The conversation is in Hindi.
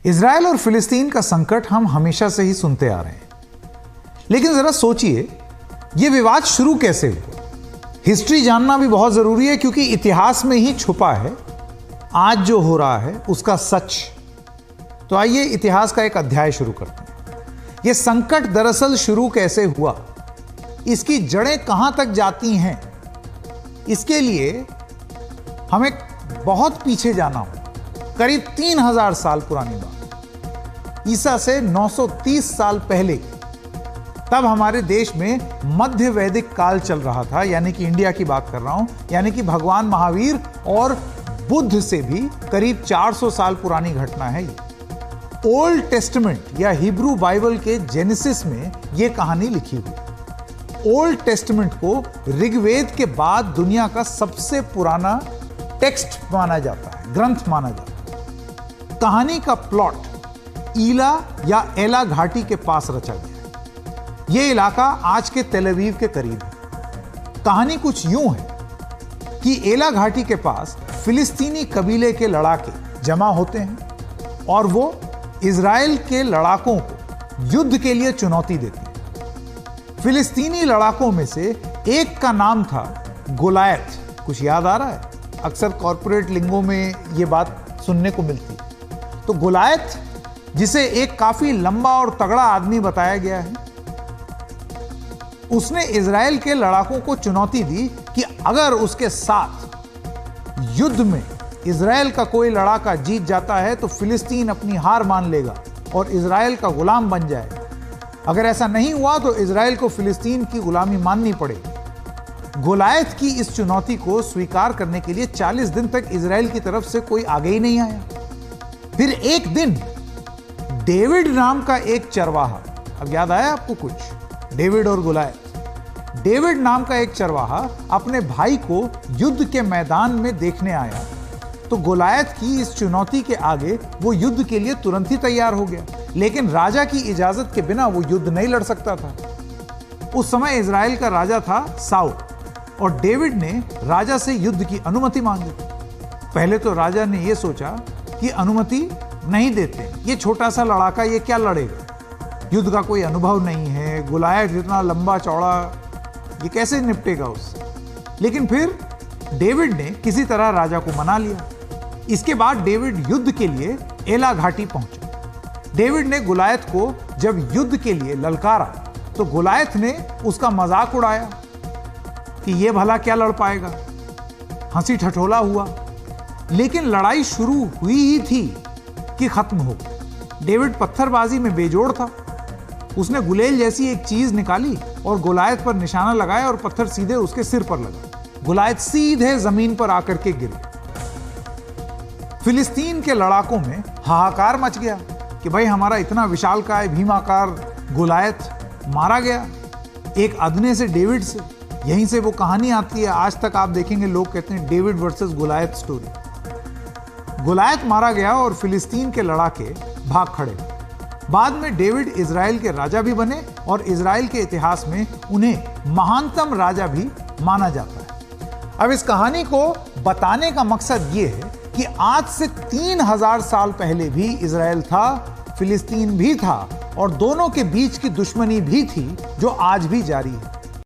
इजराइल और फिलिस्तीन का संकट हम हमेशा से ही सुनते आ रहे हैं, लेकिन जरा सोचिए यह विवाद शुरू कैसे हुआ। हिस्ट्री जानना भी बहुत जरूरी है, क्योंकि इतिहास में ही छुपा है आज जो हो रहा है उसका सच। तो आइए इतिहास का एक अध्याय शुरू करते हैं। यह संकट दरअसल शुरू कैसे हुआ, इसकी जड़ें कहां तक जाती हैं, इसके लिए हमें बहुत पीछे जाना होगा। करीब 3000 साल पुरानी बात, ईसा से 930 साल पहले, तब हमारे देश में मध्य वैदिक काल चल रहा था, यानी कि इंडिया की बात कर रहा हूं, यानी कि भगवान महावीर और बुद्ध से भी करीब 400 साल पुरानी घटना है ये। ओल्ड टेस्टमेंट या हिब्रू बाइबल के जेनेसिस में यह कहानी लिखी हुई। ओल्ड टेस्टमेंट को ऋग्वेद के बाद दुनिया का सबसे पुराना टेक्स्ट माना जाता है, ग्रंथ माना जाता है। कहानी का प्लॉट ईला या एला घाटी के पास रचा गया है। यह इलाका आज के तेल अवीव के करीब है। कहानी कुछ यूं है कि एला घाटी के पास फिलिस्तीनी कबीले के लड़ाके जमा होते हैं और वो इजराइल के लड़ाकों को युद्ध के लिए चुनौती देते हैं। फिलिस्तीनी लड़ाकों में से एक का नाम था गोलायत। कुछ याद आ रहा है? अक्सर कॉर्पोरेट लिंगों में यह बात सुनने को मिलती है। तो गोलायत, जिसे एक काफी लंबा और तगड़ा आदमी बताया गया है, उसने इजराइल के लड़ाकों को चुनौती दी कि अगर उसके साथ युद्ध में इजराइल का कोई लड़ाका जीत जाता है तो फिलिस्तीन अपनी हार मान लेगा और इजराइल का गुलाम बन जाएगा। अगर ऐसा नहीं हुआ तो इजराइल को फिलिस्तीन की गुलामी माननी पड़ेगी। गोलायत की इस चुनौती को स्वीकार करने के लिए 40 दिन तक इजराइल की तरफ से कोई आगे ही नहीं आया। फिर एक दिन डेविड नाम का एक चरवाहा, अब याद आया आपको कुछ, डेविड और गोलायत। डेविड नाम का एक चरवाहा अपने भाई को युद्ध के मैदान में देखने आया, तो गोलायत की इस चुनौती के आगे वो युद्ध के लिए तुरंत ही तैयार हो गया। लेकिन राजा की इजाजत के बिना वो युद्ध नहीं लड़ सकता था। उस समय इजराइल का राजा था साउल, और डेविड ने राजा से युद्ध की अनुमति मांगी। पहले तो राजा ने यह सोचा कि अनुमति नहीं देते, ये छोटा सा लड़ाका ये क्या लड़ेगा, युद्ध का कोई अनुभव नहीं है, गोलायत इतना लंबा चौड़ा, ये कैसे निपटेगा उससे। लेकिन फिर डेविड ने किसी तरह राजा को मना लिया। इसके बाद डेविड युद्ध के लिए एला घाटी पहुंचा। डेविड ने गोलायत को जब युद्ध के लिए ललकारा तो गोलायत ने उसका मजाक उड़ाया कि ये भला क्या लड़ पाएगा, हंसी ठठोला हुआ। लेकिन लड़ाई शुरू हुई ही थी कि खत्म हो गई। डेविड पत्थरबाजी में बेजोड़ था। उसने गुलेल जैसी एक चीज निकाली और गोलायत पर निशाना लगाया और पत्थर सीधे उसके सिर पर लगा। गोलायत सीधे जमीन पर आकर के गिर गया। फिलिस्तीन के लड़ाकों में हाहाकार मच गया कि भाई हमारा इतना विशालकाय भीमाकार गोलायत मारा गया एक अदने से, डेविड से। यहीं से वो कहानी आती है। आज तक आप देखेंगे लोग कहते हैं David versus Goliath story. Goliath मारा गया और फिलिस्तीन के लड़ाके भाग खड़े। बाद में डेविड इजराइल के राजा भी बने और इजराइल के इतिहास में उन्हें महानतम राजा भी माना जाता है। अब इस कहानी को बताने का मकसद यह है कि आज से 3000 साल पहले भी इजराइल था, फिलिस्तीन भी था, और दोनों के बीच की दुश्मनी भी थी जो आज भी जारी है।